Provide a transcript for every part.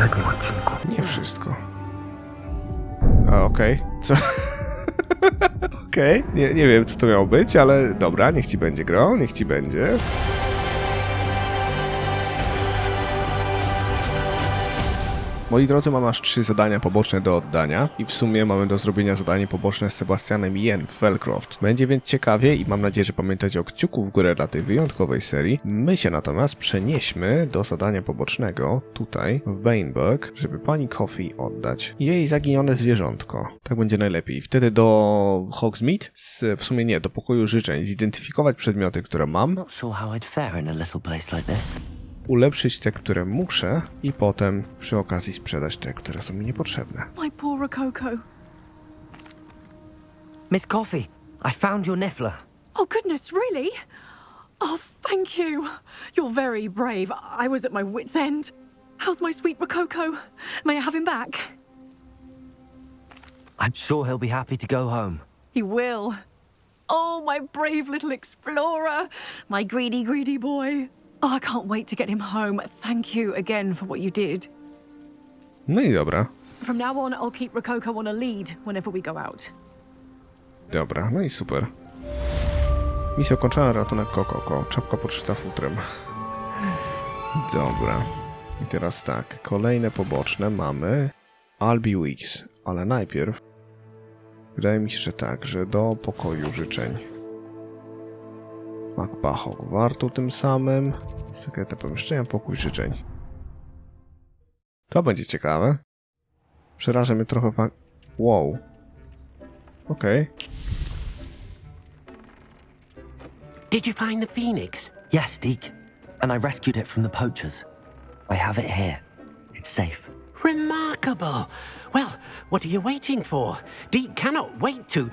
poprzednim odcinku. Nie wszystko. A, okej. Co? Okej. Nie wiem, co to miało być, ale dobra, niech ci będzie gro, niech ci będzie. Moi drodzy, mam aż 3 zadania poboczne do oddania i w sumie mamy do zrobienia zadanie poboczne z Sebastianem i Jen w Felcroft. Będzie więc ciekawie i mam nadzieję, że pamiętacie o kciuku w górę dla tej wyjątkowej serii. My się natomiast przenieśmy do zadania pobocznego tutaj w Baneburg, żeby pani Coffee oddać jej zaginione zwierzątko. Tak będzie najlepiej. Wtedy do Hogsmeade, w sumie nie, do pokoju życzeń, zidentyfikować przedmioty, które mam. Not sure how I'd fare in a little place like this. Ulepszyć te, które muszę i potem przy okazji sprzedać te, które są mi niepotrzebne. My poor Rococo. Miss Coffee, I found your niffler. Oh, goodness, really? Oh, thank you. You're very brave. I was at my wit's end. How's my sweet Rococo? May I have him back? I'm sure he'll be happy to go home. He will. Oh, my brave little explorer. My greedy, greedy boy. Oh, I can't wait to get him home. Thank you again for what you did. No i dobra. From now on, I'll keep Rococo on a lead whenever we go out. Dobra, no i super. Misja ukończona, ratunek Kokoko. Czapka podszyta futrem. Dobra. I teraz tak, kolejne poboczne mamy Albi Weeks, ale najpierw wydaje mi się, że tak, że do pokoju życzeń. Mapa Hogwartu tym samym. Sekretne pomieszczenia, pokój życzeń. To będzie ciekawe. Przeraża mnie trochę wow. Okej. Did you find the phoenix? Yes, Deke. And I rescued it from the poachers. I have it here. It's safe. Remarkable. Well, what are you waiting for? Deke cannot wait to...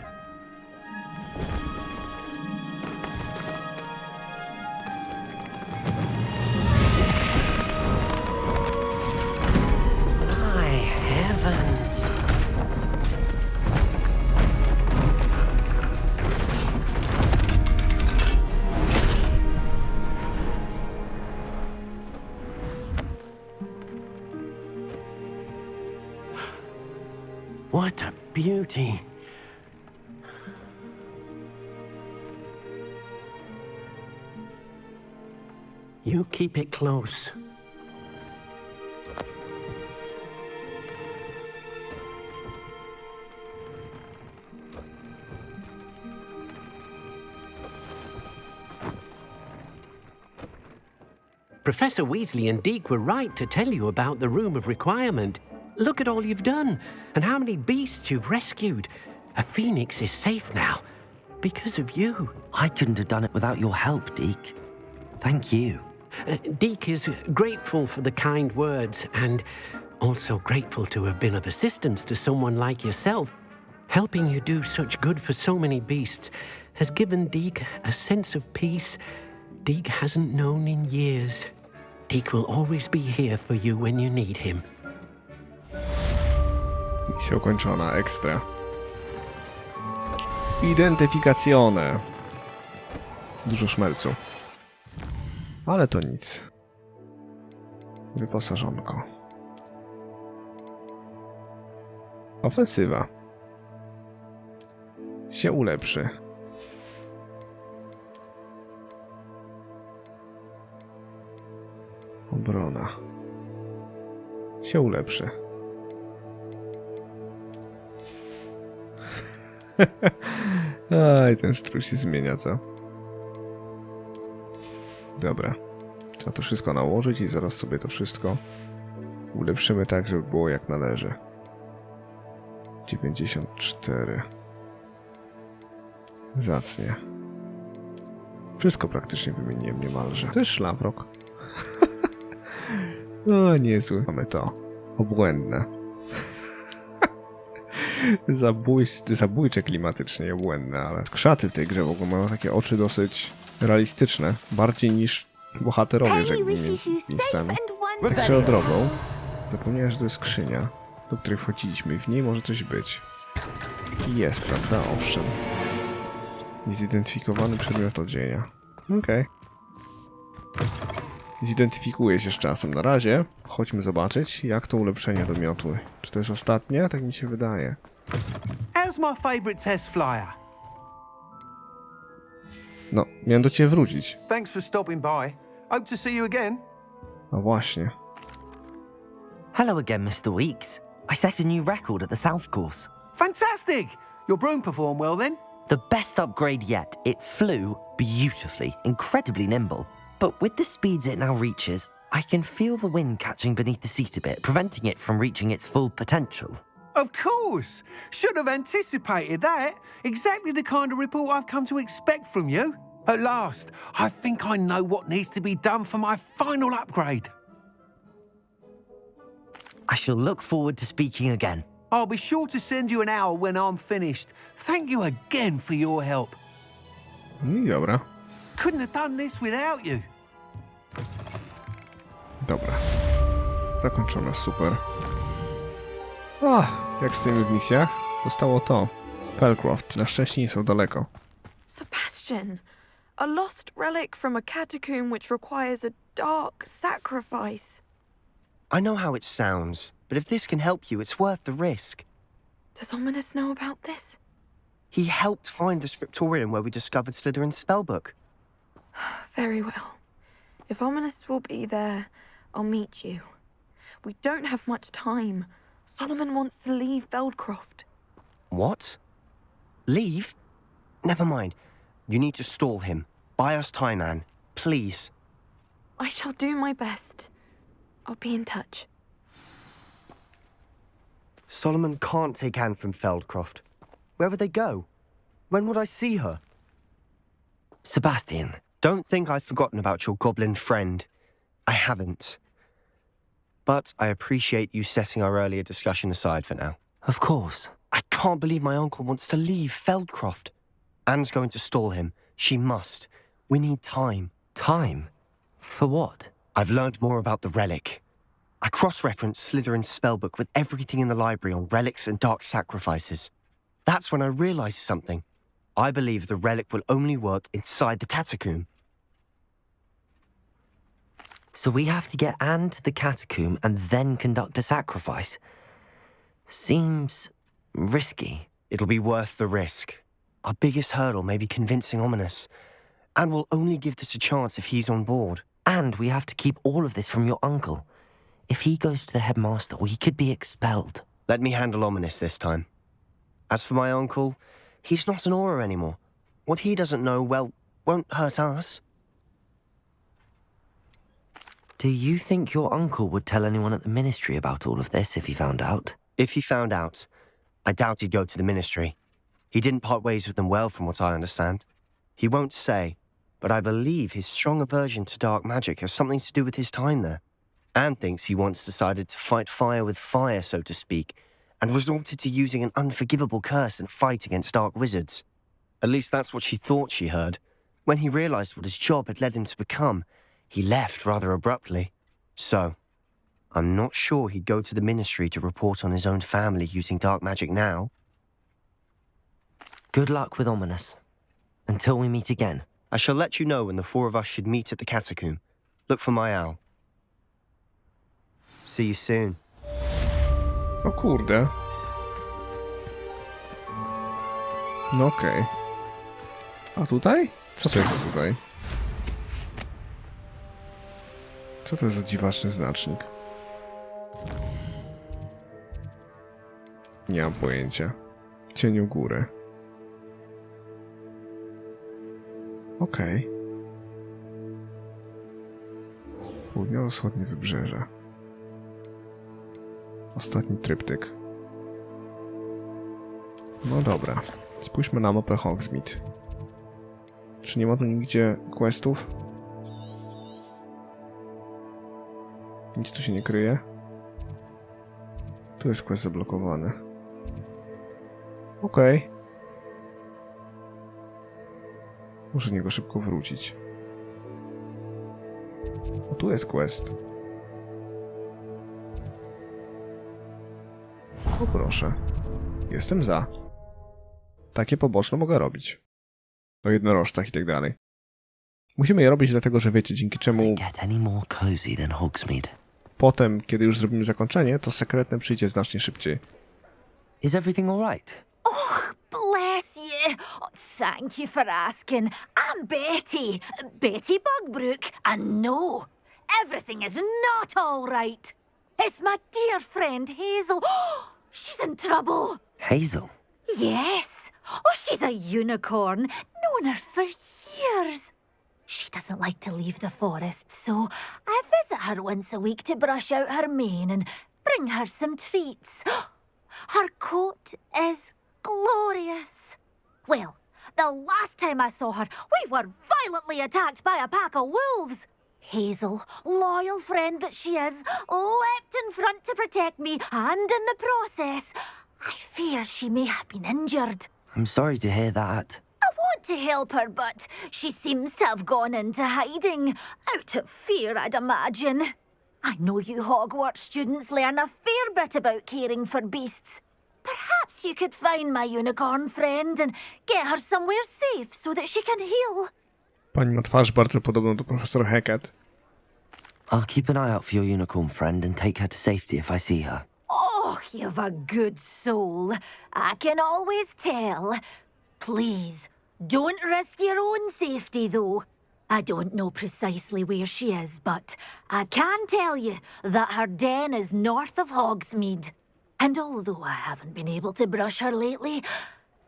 My heavens. What a beauty. You keep it close. Professor Weasley and Deke were right to tell you about the Room of Requirement. Look at all you've done, and how many beasts you've rescued. A phoenix is safe now, because of you. I couldn't have done it without your help, Deke. Thank you. Deke is grateful for the kind words, and also grateful to have been of assistance to someone like yourself. Helping you do such good for so many beasts has given Deke a sense of peace Deke hasn't known in years. Deke will always be here for you when you need him. Misja ukończona, ekstra. Identyfikacjone. Dużo szmelcu. Ale to nic. Wyposażonko. Ofensywa. Się ulepszy. Obrona. Się ulepszy. Aj, ten strój się zmienia, co? Dobra. Trzeba to wszystko nałożyć i zaraz sobie to wszystko ulepszymy tak, żeby było jak należy. 94. Zacnie. Wszystko praktycznie wymieniłem niemalże. To jest szlafrok. No, niezły. Mamy to. Obłędne. Zabójcze klimatycznie, obłędne, ale szaty w tej grze w ogóle mają takie oczy dosyć realistyczne. Bardziej niż bohaterowie, że miejscami. Tak swoją drogą. Zapomniałem, że to jest skrzynia, do której wchodziliśmy i w niej może coś być. Jest, prawda? Owszem. Niezidentyfikowany przedmiot odzienia. Okej. zidentyfikuję się z czasem. Na razie chodźmy zobaczyć, jak to ulepszenie do miotły. Czy to jest ostatnie? Tak mi się wydaje. How's my favourite test flyer? No, miałem do ciebie wrócić. Thanks for stopping by. Hope to see you again. A właśnie. Hello again, Mr. Weeks. I set a new record at the South Course. Fantastic! Your broom performed well then? The best upgrade yet. It flew beautifully, incredibly nimble. But with the speeds it now reaches, I can feel the wind catching beneath the seat a bit, preventing it from reaching its full potential. Of course! Should have anticipated that. Exactly the kind of report I've come to expect from you. At last, I think I know what needs to be done for my final upgrade. I shall look forward to speaking again. I'll be sure to send you an hour when I'm finished. Thank you again for your help. No i dobra. Couldn't have done this without you. Dobra. Zakończone, super. Jak z tymi w misjach? Zostało to. Felcroft, na szczęście nie są daleko. Sebastian, a lost relic from a catacomb which requires a dark sacrifice. I know how it sounds, but if this can help you, it's worth the risk. Does Ominous know about this? He helped find the scriptorium where we discovered Slytherin's spellbook. Very well. If Ominous will be there, I'll meet you. We don't have much time. Solomon wants to leave Feldcroft. What? Leave? Never mind. You need to stall him. Buy us time, Anne. Please. I shall do my best. I'll be in touch. Solomon can't take Anne from Feldcroft. Where would they go? When would I see her? Sebastian, Don't think I've forgotten about your goblin friend. I haven't. But I appreciate you setting our earlier discussion aside for now. of course. I can't believe my uncle wants to leave Feldcroft. Anne's going to stall him. She must. We need time. Time? For what? I've learned more about the relic. I cross-referenced Slytherin's spellbook with everything in the library on relics and dark sacrifices. That's when I realized something. I believe the relic will only work inside the catacomb. So we have to get Anne to the catacomb and then conduct a sacrifice. Seems risky. It'll be worth the risk. Our biggest hurdle may be convincing Ominous. And we'll only give this a chance if he's on board. And we have to keep all of this from your uncle. If he goes to the headmaster, we could be expelled. Let me handle Ominous this time. As for my uncle, he's not an Auror anymore. What he doesn't know, well, won't hurt us. Do you think your uncle would tell anyone at the ministry about all of this if he found out? If he found out, I doubt he'd go to the ministry. He didn't part ways with them well, from what I understand. He won't say, but I believe his strong aversion to dark magic has something to do with his time there. Anne thinks he once decided to fight fire with fire, so to speak, and resorted to using an unforgivable curse in a fight against dark wizards. At least that's what she thought she heard. When he realized what his job had led him to become, he left rather abruptly. So, I'm not sure he'd go to the ministry to report on his own family using dark magic now. Good luck with Ominous. Until we meet again. I shall let you know when the four of us should meet at the catacomb. Look for my owl. See you soon. O kurde. No okej. A tutaj? Co to jest tutaj? Co to jest za dziwaczny znacznik? Nie mam pojęcia. W cieniu góry. Okej. Południowo-wschodnie wybrzeże. Ostatni tryptyk. No dobra. Spójrzmy na mapę Hogsmeade. Czy nie ma tu nigdzie questów? Nic tu się nie kryje. Tu jest quest zablokowany. Okej. Muszę do niego szybko wrócić. O, tu jest quest. O proszę. Jestem za. Takie poboczne mogę robić. O jednorożcach i tak dalej. Musimy je robić dlatego, że wiecie, dzięki czemu Doesn't get any more cozy than Hogsmeade. potem, kiedy już zrobimy zakończenie, to sekretne przyjdzie znacznie szybciej. Is everything all right? Bless you. Oh, thank you for asking. I'm Betty. Betty Bugbrook. And no, everything is not all right. It's my dear friend Hazel. She's in trouble. Hazel? Yes. Oh, she's a unicorn. Known her for years. She doesn't like to leave the forest, so I visit her once a week to brush out her mane and bring her some treats. Her coat is glorious. Well, the last time I saw her, we were violently attacked by a pack of wolves. Hazel, loyal friend that she is, leapt in front to protect me, and in the process, I fear she may have been injured. I'm sorry to hear that. I want to help her, but she seems to have gone into hiding. Out of fear, I'd imagine. I know you Hogwarts students learn a fair bit about caring for beasts. Perhaps you could find my unicorn friend and get her somewhere safe so that she can heal. Pani ma twarz bardzo podobną do profesor Hackett. I'll keep an eye out for your unicorn friend and take her to safety if I see her. Oh, you've a good soul. I can always tell. Please, don't risk your own safety, though. I don't know precisely where she is, but I can tell you that her den is north of Hogsmeade. And although I haven't been able to brush her lately,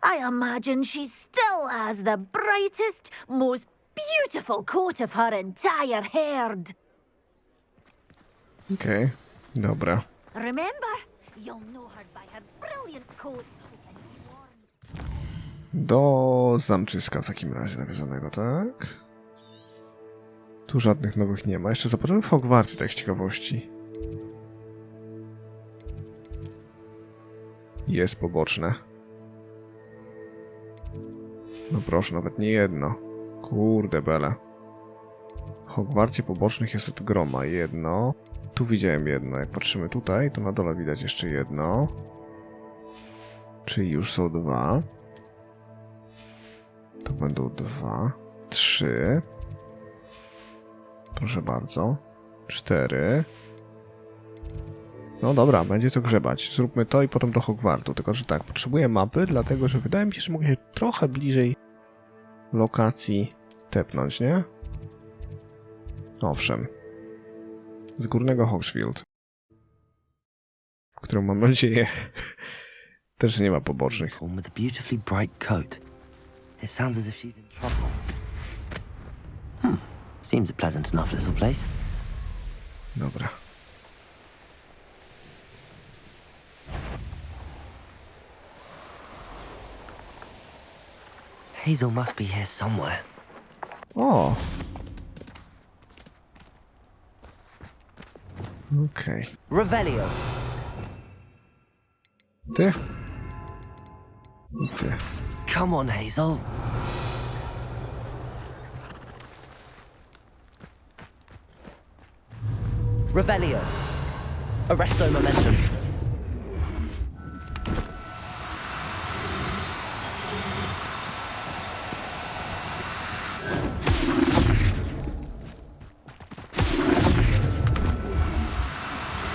I imagine she still has the brightest, most beautiful coat of her entire herd. Okej, dobra. Remember, you'll know her by her brilliant coat. Do zamczyska w takim razie nawiązanego, tak? Tu żadnych nowych nie ma. Jeszcze zobaczymy w Hogwarcie, tak z ciekawości. Jest poboczne. No proszę, nawet nie jedno. Kurde bele. W Hogwarcie pobocznych jest od groma. Jedno. Tu widziałem jedno. Jak patrzymy tutaj, to na dole widać jeszcze jedno. Czyli już są dwa. To będą 2, 3. Proszę bardzo. 4. No dobra, będzie co grzebać. Zróbmy to i potem do Hogwartu. Tylko, że tak, potrzebuję mapy, dlatego, że wydaje mi się, że mogę się trochę bliżej lokacji tepnąć, nie? Owszem. Z górnego Hogsfield. W którym mam nadzieję też nie ma pobocznych. With a beautifully bright coat. It sounds as if she's in trouble. Seems a pleasant enough little place. Dobra. Hazel must be here somewhere. O! Okej. Revelio. Ty? I ty. Come on, Hazel. Revelio. Arresto momentum.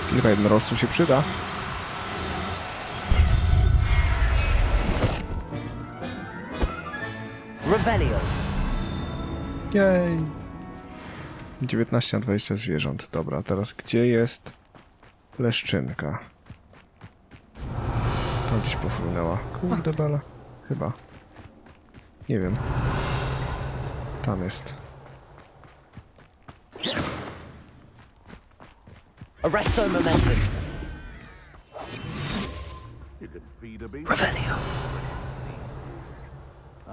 Kilka jednorożców się przyda. Revelio. Jej. 19 na 20 zwierząt. Dobra, teraz gdzie jest leszczynka? Tam gdzieś pofrunęła. Kurde bala. Chyba. Nie wiem. Tam jest. Arresto momentum. You could feed a beast. Revelio.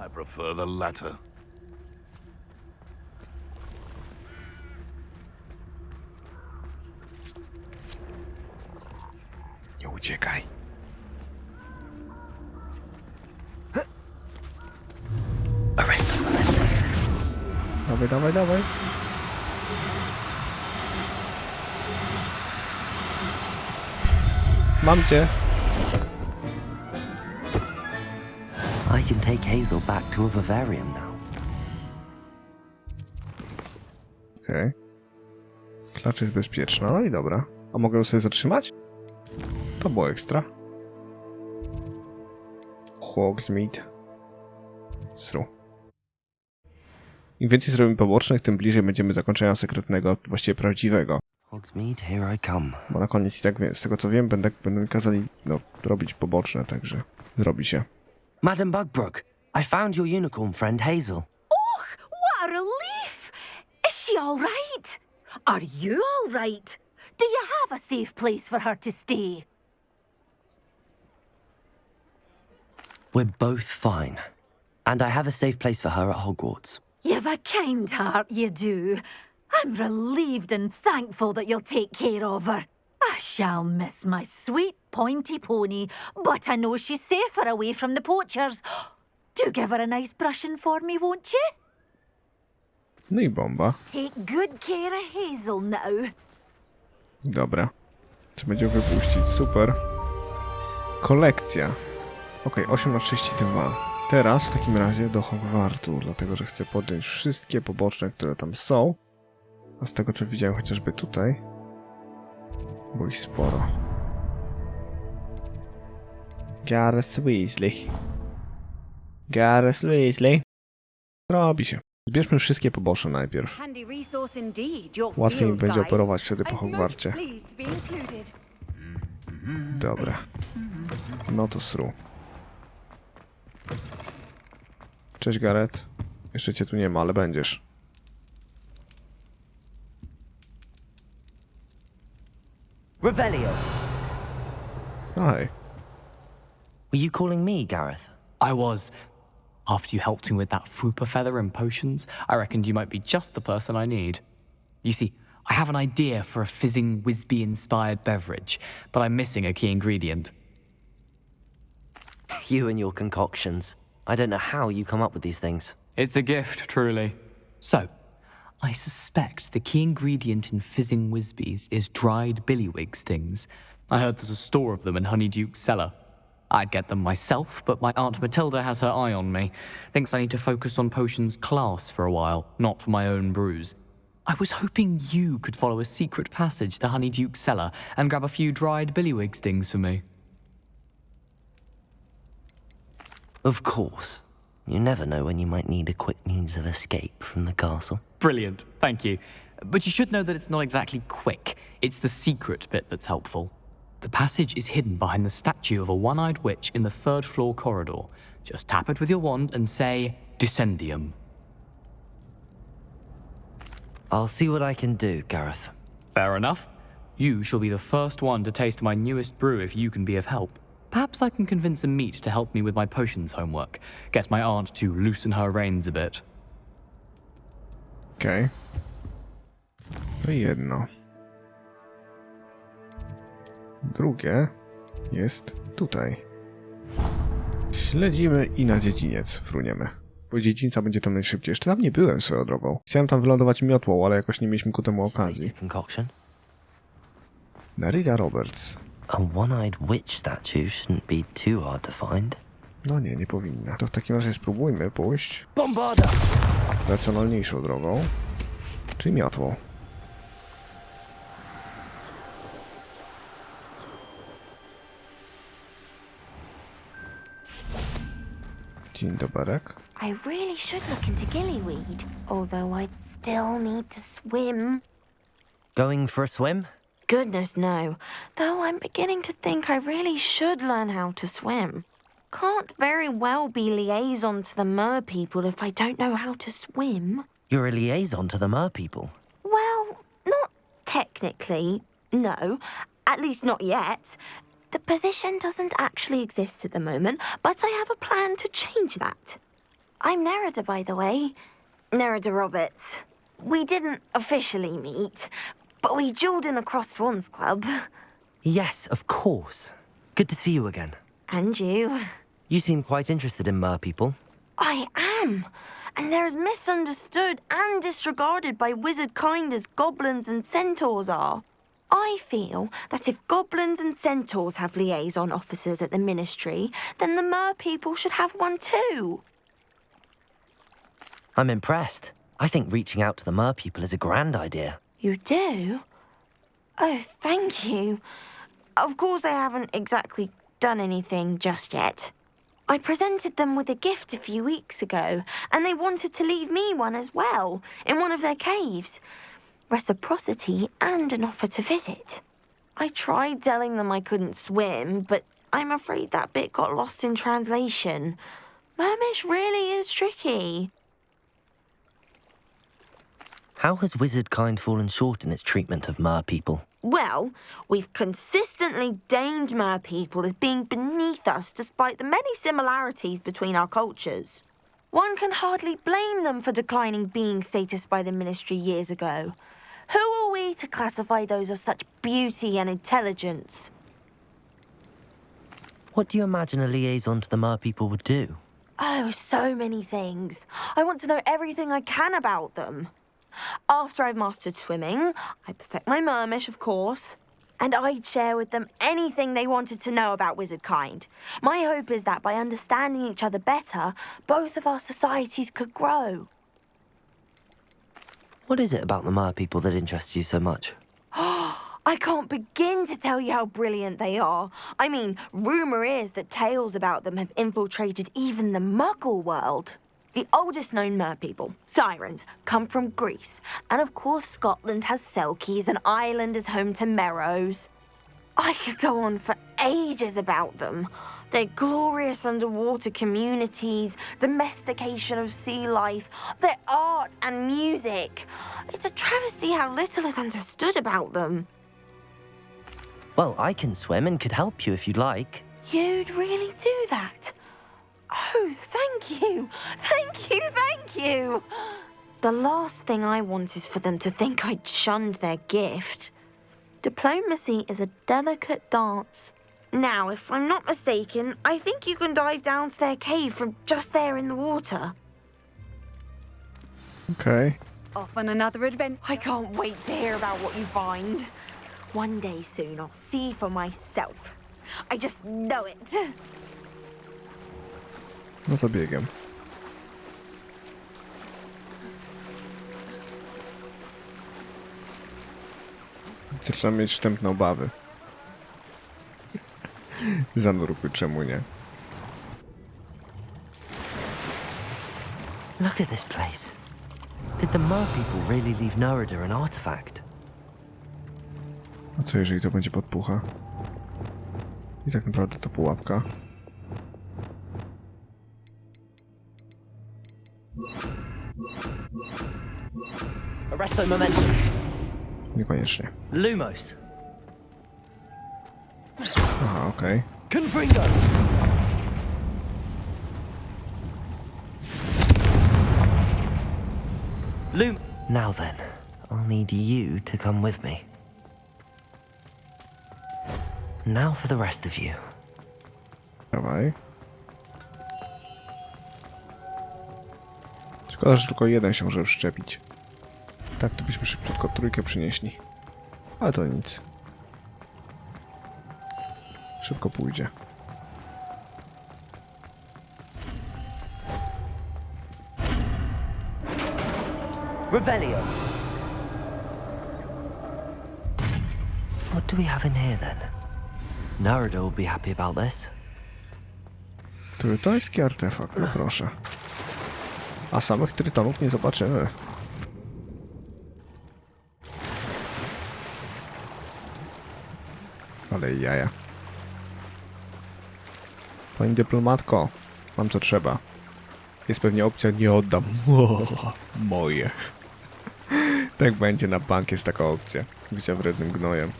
I prefer the latter. Nie uciekaj. Arresto momentum. Dawaj, dawaj, dawaj. Mam cię. I can take Hazel back to a vivarium now. Okej. Klacz jest bezpieczna, no i dobra. A mogę ją sobie zatrzymać? To było ekstra. Hogsmeade. Sru. Im więcej zrobimy pobocznych, tym bliżej będziemy zakończenia sekretnego, właściwie prawdziwego. Hogsmeade, here I come. Bo na koniec i tak z tego co wiem, będą mi kazali robić poboczne, także zrobi się. Madam Bugbrook, I found your unicorn friend Hazel. Och, what a relief! Is she all right? Are you all right? Do you have a safe place for her to stay? We're both fine. And I have a safe place for her at Hogwarts. You've a kind heart, you do. I'm relieved and thankful that you'll take care of her. I shall miss my sweet pointy pony, but I know she's safer away from the poachers. Do give her a nice brushing for me, won't you? No i bomba. Take good care of Hazel now. Dobra. Czy będzie wypuścić? Super. Kolekcja. Okej, 8/32. Teraz w takim razie do Hogwartu, dlatego że chcę podjąć wszystkie poboczne, które tam są. A z tego co widziałem chociażby tutaj, było ich sporo. Gareth Weasley. Gareth Weasley. Robi się. Zbierzmy wszystkie poboczne najpierw. Łatwiej mi będzie operować wtedy po Hogwarcie. Dobra. No to sru. Cześć Gareth. Jeszcze cię tu nie ma, ale będziesz. Revelio. No hej. Were you calling me, Gareth? I was. After you helped me with that fupa feather and potions, I reckoned you might be just the person I need. You see, I have an idea for a fizzing Whizbee-inspired beverage, but I'm missing a key ingredient. You and your concoctions. I don't know how you come up with these things. It's a gift, truly. So, I suspect the key ingredient in fizzing Whizbees is dried billywig stings. I heard there's a store of them in Honeyduke's cellar. I'd get them myself, but my Aunt Matilda has her eye on me. Thinks I need to focus on potions class for a while, not for my own brews. I was hoping you could follow a secret passage to Honeyduke's cellar and grab a few dried billywig stings for me. Of course. You never know when you might need a quick means of escape from the castle. Brilliant, thank you. But you should know that it's not exactly quick. It's the secret bit that's helpful. The passage is hidden behind the statue of a one-eyed witch in the third floor corridor. Just tap it with your wand and say, Descendium. I'll see what I can do, Gareth. Fair enough. You shall be the first one to taste my newest brew if you can be of help. Perhaps I can convince a meat to help me with my potions homework. Get my aunt to loosen her reins a bit. Okej. To jedno. Drugie jest tutaj. Śledzimy i na dziedziniec fruniemy. Bo dziedzińca będzie tam najszybciej. Jeszcze tam nie byłem swoją drogą. Chciałem tam wylądować miotłą, ale jakoś nie mieliśmy ku temu okazji. Nerida Roberts. A one-eyed witch statue shouldn't be too hard to find. No nie powinna. To w takim razie spróbujmy pójść Bombarda! racjonalniejszą drogą, czyli miotłą. Dzień doberek. I really should look into gillyweed, although I'd still need to swim. Going for a swim? Goodness, no. Though I'm beginning to think I really should learn how to swim. Can't very well be liaison to the mer people if I don't know how to swim. You're a liaison to the mer people. Well, not technically, no. At least not yet. The position doesn't actually exist at the moment, but I have a plan to change that. I'm Nerida, by the way. Nerida Roberts. We didn't officially meet, but we duelled in the Crossed Wands Club. Yes, of course. Good to see you again. And you. You seem quite interested in mer people. I am. And they're as misunderstood and disregarded by wizard kind as goblins and centaurs are. I feel that if goblins and centaurs have liaison officers at the ministry, then the mer people should have one too. I'm impressed. I think reaching out to the mer people is a grand idea. You do? Oh, thank you. Of course, I haven't exactly done anything just yet. I presented them with a gift a few weeks ago, and they wanted to leave me one as well, in one of their caves. Reciprocity and an offer to visit. I tried telling them I couldn't swim, but I'm afraid that bit got lost in translation. Mermish really is tricky. How has wizard kind fallen short in its treatment of mer people? Well, we've consistently deemed mer people as being beneath us despite the many similarities between our cultures. One can hardly blame them for declining being status by the Ministry years ago. Who are we to classify those of such beauty and intelligence? What do you imagine a liaison to the mer people would do? Oh, so many things. I want to know everything I can about them. After I've mastered swimming, I perfect my mermish, of course, and I'd share with them anything they wanted to know about wizard kind. My hope is that by understanding each other better, both of our societies could grow. What is it about the mer people that interests you so much? I can't begin to tell you how brilliant they are. I mean, rumour is that tales about them have infiltrated even the Muggle world. The oldest known mer people, sirens, come from Greece. And of course Scotland has Selkies and Ireland is home to Merrows. I could go on for ages about them. Their glorious underwater communities, domestication of sea life, their art and music. It's a travesty how little is understood about them. Well, I can swim and could help you if you'd like. You'd really do that? Oh, thank you. Thank you, thank you. The last thing I want is for them to think I'd shunned their gift. Diplomacy is a delicate dance. Now, if I'm not mistaken, I think you can dive down to their cave from just there in the water. Okay. Off on another adventure. I can't wait to hear about what you find. One day soon, I'll see for myself. I just know it. No to biegiem. Zaczynam mieć wstępne obawy. Zanurkuj, czemu nie? Look at this place. Did the mer people really leave Nerida an artifact? A co jeżeli to będzie podpucha? I tak naprawdę to pułapka. Arresto momentum. Niekoniecznie. Lumos. Aha, okej. Confringo. Now then, I'll need you to come with me. Now for the rest of you. Dawaj. Szkoda, że tylko jeden się może wszczepić. Tak, to byśmy szybciutko trójkę przynieśli. Ale to nic. Szybko pójdzie. Revelio. What do we have in here then? Nerida will be happy about this. Trytoński artefakt, no proszę. A samych trytonów nie zobaczymy. Ale jaja. Pani dyplomatko, mam co trzeba. Jest pewnie opcja, nie oddam. Moje. Tak będzie, na bank jest taka opcja. Bycia wrednym gnojem.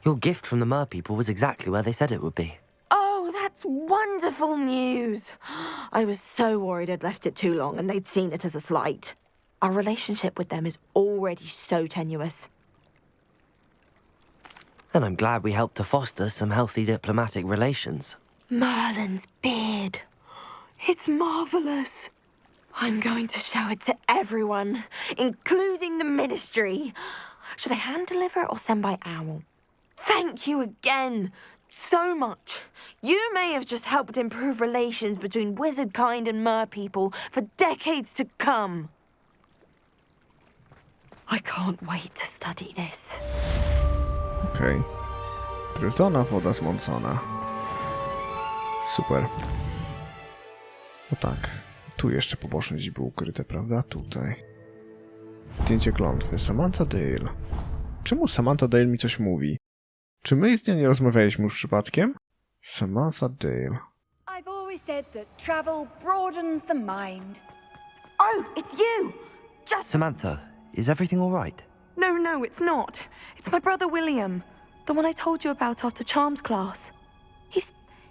Your gift from the mer people was exactly where they said it would be. Oh, that's wonderful news. I was so worried I'd left it too long and they'd seen it as a slight. Our relationship with them is already so tenuous. Then I'm glad we helped to foster some healthy diplomatic relations. Merlin's beard. It's marvellous. I'm going to show it to everyone, including the Ministry. Should I hand deliver or send by owl? Thank you again. So much. You may have just helped improve relations between wizard kind and mer people for decades to come. I can't wait to study this. Okej. Tryzona, woda zmącona. Super. No tak. Tu jeszcze poboczne gdzieś było ukryte, prawda? Tutaj. Zdjęcie klątwy. Samantha Dale. Czemu Samantha Dale mi coś mówi? Czy my z nią nie rozmawialiśmy już przypadkiem? Samantha Dale. I've always said that travel broadens the mind. Oh, it's you! Just... Samantha, is everything all right? No, it's not. It's my brother William. The one I told you about after Charms class.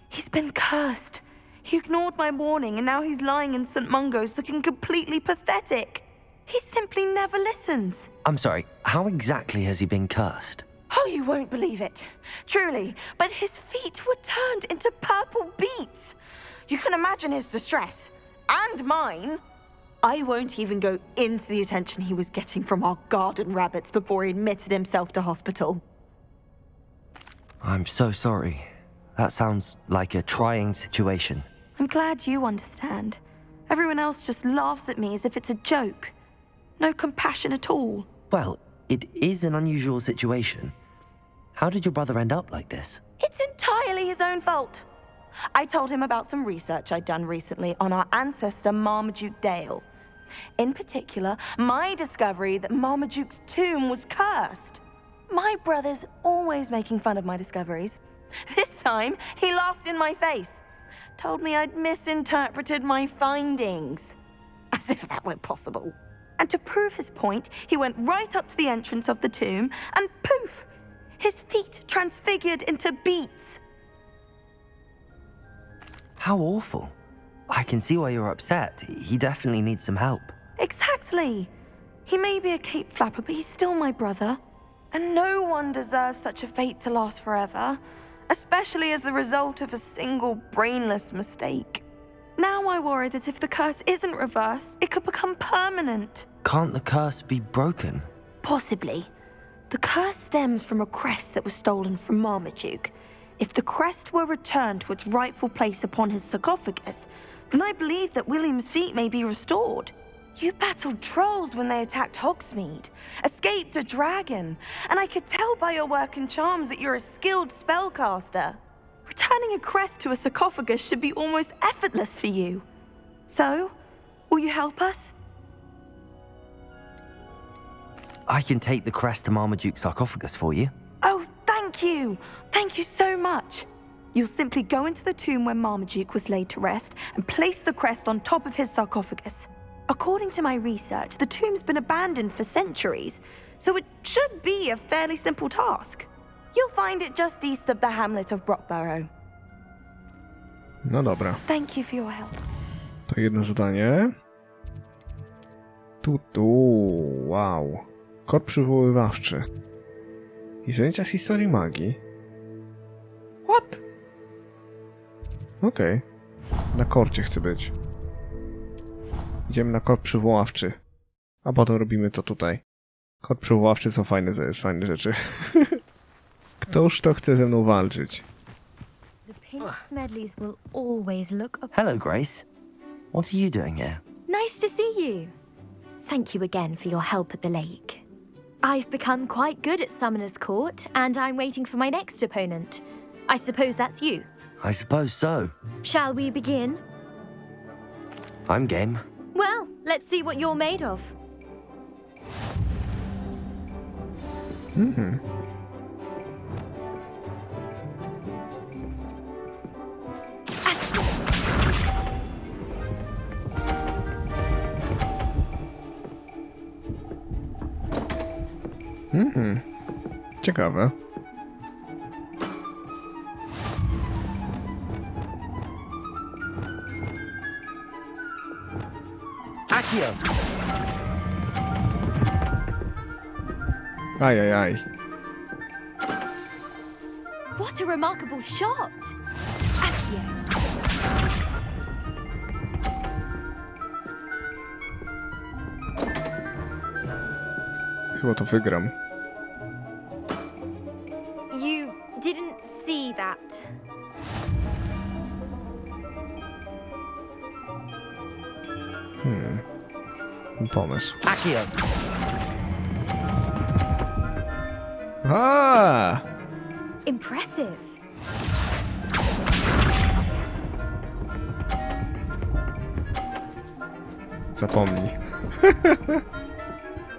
He's been cursed. He ignored my warning and now he's lying in St. Mungo's looking completely pathetic. He simply never listens. I'm sorry, how exactly has he been cursed? Oh, you won't believe it. Truly, but his feet were turned into purple beets. You can imagine his distress. And mine. I won't even go into the attention he was getting from our garden rabbits before he admitted himself to hospital. I'm so sorry. That sounds like a trying situation. I'm glad you understand. Everyone else just laughs at me as if it's a joke. No compassion at all. Well, it is an unusual situation. How did your brother end up like this? It's entirely his own fault. I told him about some research I'd done recently on our ancestor Marmaduke Dale. In particular, my discovery that Marmaduke's tomb was cursed. My brother's always making fun of my discoveries. This time, he laughed in my face. Told me I'd misinterpreted my findings. As if that were possible. And to prove his point, he went right up to the entrance of the tomb and poof! His feet transfigured into beets. How awful. I can see why you're upset. He definitely needs some help. Exactly. He may be a cape flapper, but he's still my brother. And no one deserves such a fate to last forever, especially as the result of a single brainless mistake. Now I worry that if the curse isn't reversed, it could become permanent. Can't the curse be broken? Possibly. The curse stems from a crest that was stolen from Marmaduke. If the crest were returned to its rightful place upon his sarcophagus, then I believe that William's feet may be restored. You battled trolls when they attacked Hogsmeade, escaped a dragon, and I could tell by your work and charms that you're a skilled spellcaster. Returning a crest to a sarcophagus should be almost effortless for you. So, will you help us? I can take the crest to Marmaduke's sarcophagus for you. Oh, thank you! Thank you so much! You'll simply go into the tomb where Marmaduke was laid to rest and place the crest on top of his sarcophagus. According to my research, the tomb's been abandoned for centuries, so it should be a fairly simple task. You'll find it just east of the hamlet of Brockborough. No dobra. Thank you for your help. To jedno zadanie. Wow. Kod przywoływawczy. I zajęcia z historii magii. What? Okej. Na korcie chcę być. Idziemy na kod przywoławczy. A potem robimy to tutaj. Kod przywoławczy są fajne rzeczy. Ktoż to chce ze mną walczyć? Hello, Grace. What are you doing here? Nice to see you. Thank you again for your help at the lake. I've become quite good at Summoner's Court, and I'm waiting for my next opponent. I suppose that's you. I suppose so. Shall we begin? I'm game. Well, let's see what you're made of. Ciekawe. Accio! Ajajaj. What a remarkable shot! Accio. Chyba to wygram. You didn't see that. Mam pomysł. Accio. A! Impressive. Zapomnij.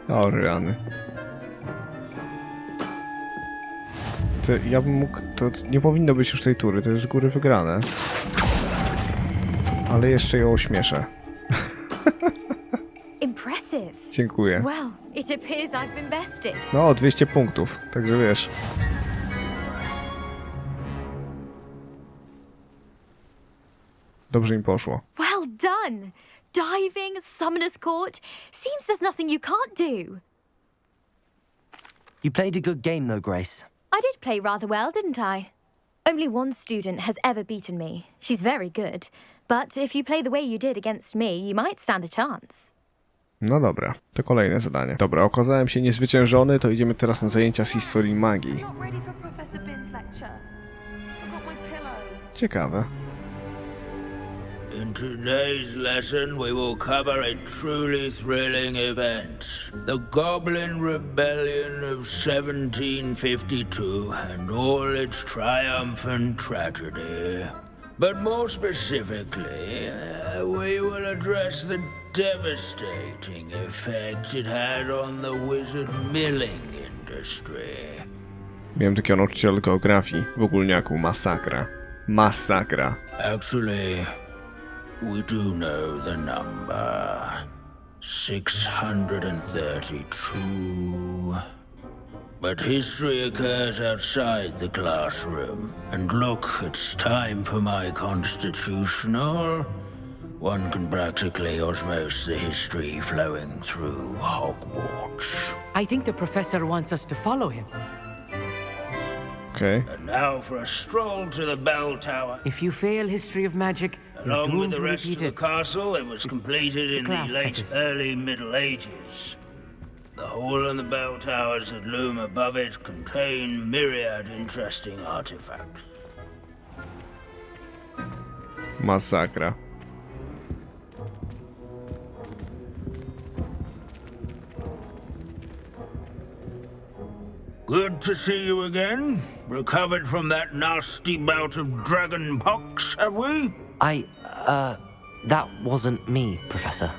O, rany. Ja bym mógł... To nie powinno być już tej tury, to jest z góry wygrane. Ale jeszcze ją ośmieszę. Impressive. Dziękuję. Well, it appears I've been bested. No, 200 punktów, także wiesz. Dobrze im poszło. Well done. Diving, summoner's court. Seems there's nothing you can't do. You played a good game, though, Grace. I did play rather well, didn't I? Only one student has ever beaten me. She's very good. But if you play the way you did against me, you might stand a chance. No dobra, to kolejne zadanie. Dobra, okazałem się niezwyciężony, to idziemy teraz na zajęcia z historii magii. Ciekawe. In today's lesson, we will cover a truly thrilling event. The Goblin Rebellion of 1752 and all its triumphant tragedy. But more specifically, we will address the devastating effect it had on the wizard milling industry. Miałem takiego nauczyciela geografii w ogólniaku. Masakra. Masakra. Actually, we do know the number. 632. But history occurs outside the classroom. And look, it's time for my constitutional. One can practically osmose the history flowing through Hogwarts. I think the professor wants us to follow him. Okay. And now for a stroll to the bell tower. If you fail history of magic, you're Along with doomed the to rest of repeat the it. castle, it was completed in the class, that late is. early Middle Ages. The hall and the bell towers that loom above it contain myriad interesting artifacts. Masakra. Good to see you again. Recovered from that nasty bout of dragon pox, have we? That wasn't me, Professor.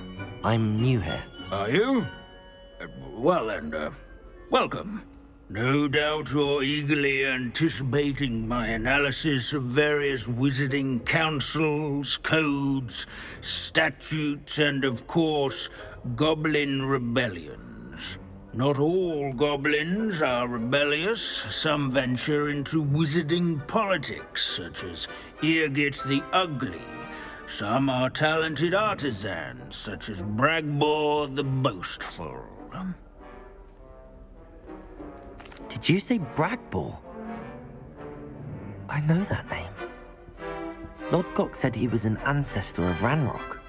I'm new here. Are you? Well then, welcome. No doubt you're eagerly anticipating my analysis of various wizarding councils, codes, statutes, and of course, goblin rebellions. Not all goblins are rebellious. Some venture into wizarding politics, such as Eargit the Ugly. Some are talented artisans, such as Bragbor the Boastful. Did you say Bragbor? I know that name. Lord Gok said he was an ancestor of Ranrock.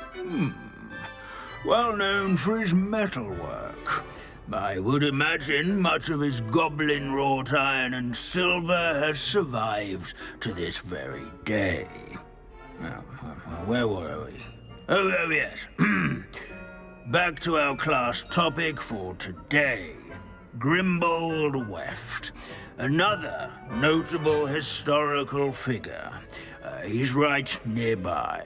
Well known for his metalwork. I would imagine much of his goblin-wrought iron and silver has survived to this very day. Where were we? Oh yes. Back to our class topic for today. Grimbold Weft. Another notable historical figure. He's right nearby.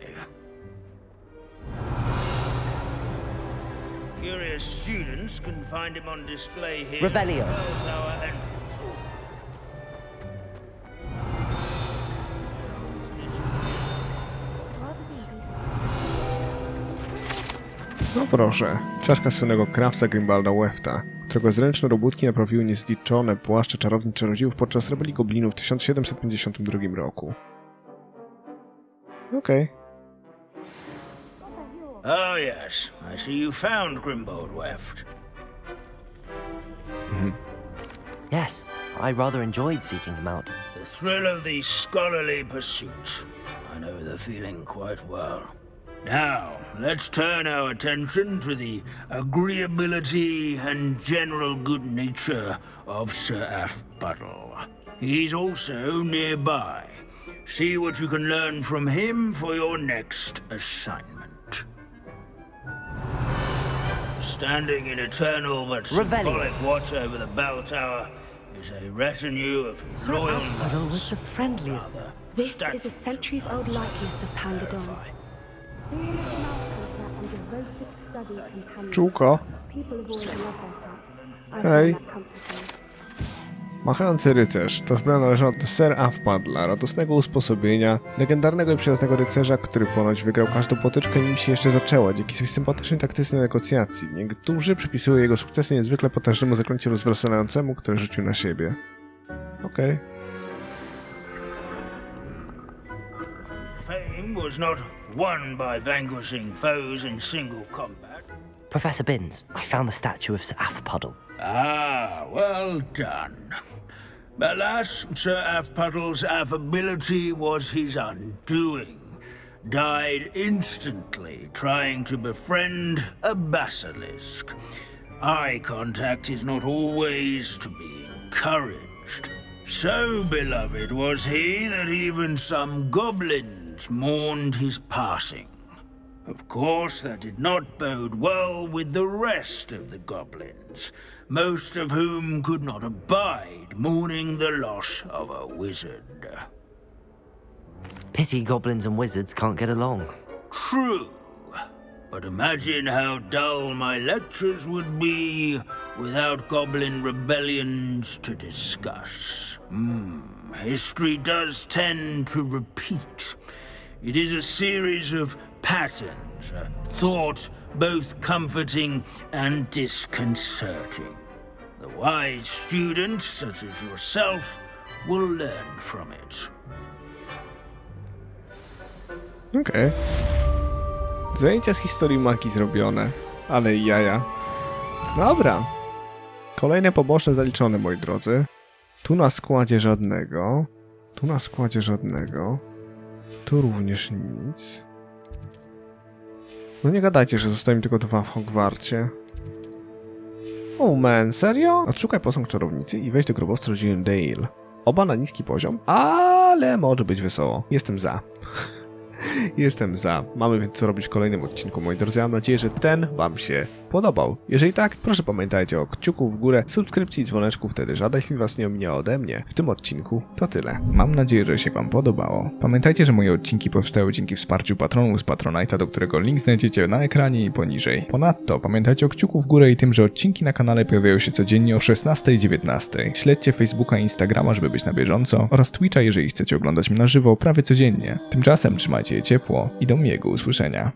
Curious students can find him on display here. Revelio. Our entrance hall. No proszę, czaszka słynnego krawca Grimbalda Wefta, którego zręczne robótki naprawiły niezliczone płaszcze czarownic czarodziejów podczas rebelii goblinów w 1752 roku. Okej. Oh yes, I see you found Grimbold Weft. Yes, I rather enjoyed seeking him out. The thrill of the scholarly pursuit. I know the feeling quite well. Now, let's turn our attention to the agreeability and general good nature of Sir Athbuddle. He's also nearby. See what you can learn from him for your next assignment. standing in eternal but symbolic watch over the bell tower is a retinue of royal knights. Was the friendliest. This is a centuries-old likeness of Pangadon. Czółko. Hej. Machający rycerz to zbroja należąca do Sir Avpadla, radosnego usposobienia, legendarnego i przyjaznego rycerza, który ponoć wygrał każdą potyczkę, nim się jeszcze zaczęła, dzięki swej sympatycznej taktycznej negocjacji. Niektórzy przypisują jego sukcesy niezwykle potężnemu zaklęciu rozweselającemu, które rzucił na siebie. Okej. Fame was not won by vanquishing foes in single combat. Professor Binns, I found the statue of Sir Avpadl. Ah, well done. Alas, Sir Avpadl's affability was his undoing. Died instantly trying to befriend a basilisk. Eye contact is not always to be encouraged. So beloved was he that even some goblins mourned his passing. Of course, that did not bode well with the rest of the goblins, most of whom could not abide mourning the loss of a wizard. Pity goblins and wizards can't get along. True, but imagine how dull my lectures would be without goblin rebellions to discuss. History does tend to repeat. It is a series of patterns, a thought both comforting and disconcerting. The wise students, such as yourself, will learn from it. Okej. Zajęcia z historii magii zrobione, ale jaja. Dobra. Kolejne poboczne zaliczone, moi drodzy. Tu na składzie żadnego. Tu na składzie żadnego. Tu również nic. No nie gadajcie, że zostały mi tylko 2 w Hogwarcie. Oh man, serio? Odszukaj posąg czarownicy i wejdź do grobowca rodziny Dale. Oba na niski poziom, ale może być wesoło. Jestem za. Jestem za. Mamy więc co robić w kolejnym odcinku, moi drodzy. Mam nadzieję, że ten wam się podobał. Jeżeli tak, proszę pamiętajcie o kciuku w górę, subskrypcji i dzwoneczku, wtedy żaden film was nie ominie ode mnie. W tym odcinku to tyle. Mam nadzieję, że się wam podobało. Pamiętajcie, że moje odcinki powstały dzięki wsparciu patronów z Patronite'a, do którego link znajdziecie na ekranie i poniżej. Ponadto pamiętajcie o kciuku w górę i tym, że odcinki na kanale pojawiają się codziennie o 16 i 19. Śledźcie Facebooka i Instagrama, żeby być na bieżąco, oraz Twitcha, jeżeli chcecie oglądać mnie na żywo prawie codziennie. Tymczasem trzymajcie je ciepło i do miłego usłyszenia.